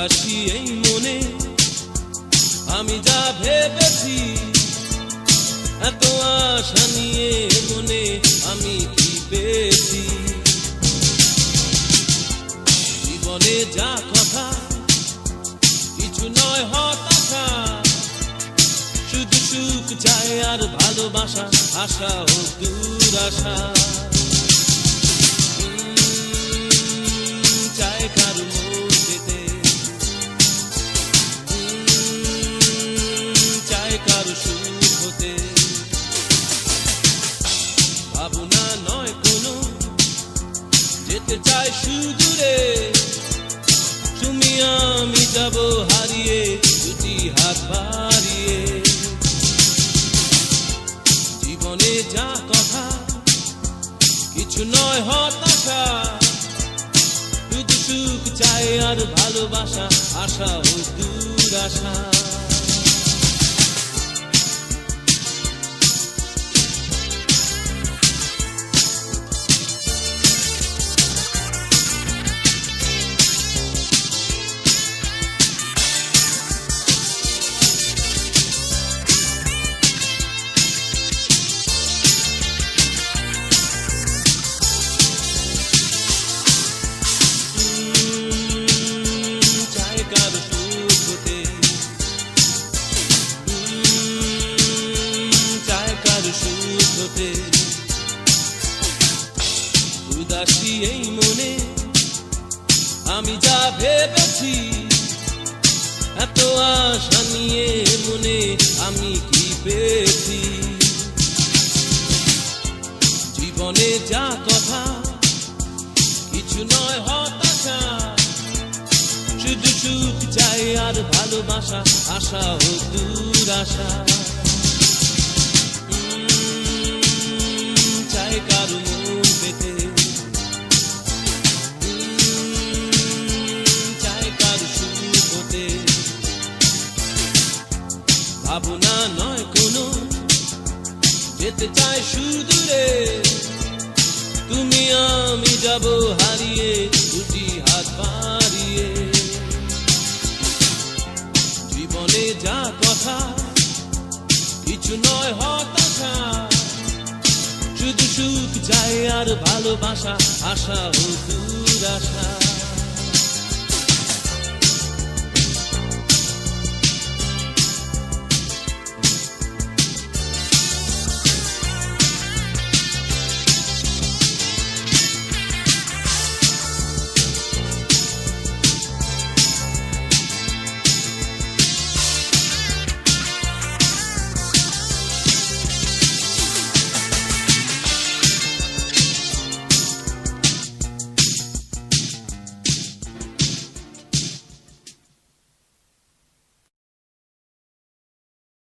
উদাসী এই মনে আমি যা ভেবেছি, এত আশা নিয়ে মনে আমি কি পেয়েছি। জীবনে যা কথা কিছু নয় হতাশা, শুধু সুখ চাই আর ভালোবাসা, আশা ও দুরাশা। চাই কারো মন পেতে, চাই কারো সুখ হতে। ভাবনা নয় কোনো, যেতে চাই সুদূরে, তুমি আমি যাব হারিয়ে, দুটি হাত বাড়িয়ে। জীবনে যা কথা কিছু নয় হতাশা, শুধু সুখ চাই আর ভালোবাসা, আশা ও দুরাশা। উদাসী এই মনে আমি যা ভেবেছি, এত আশা নিয়ে মনে আমি কি পেয়েছি। জীবনে যা কথা কিছু নয় হতাশা, শুধু সুখ চাই আর ভালোবাসা, আশা ও দুরাশা। চাই কারো মন পেতে, চাই কারো সুখ হতে। ভাবনা নয় কোনো, যেতে চাই সুদূরে, তুমি আমি যাব হারিয়ে, দুটি হাত বাড়িয়ে। জীবনে যা কথা কিছু নয় হতাশা, শুধু সুখ চাই আর ভালোবাসা, আশা ও দুরাশা।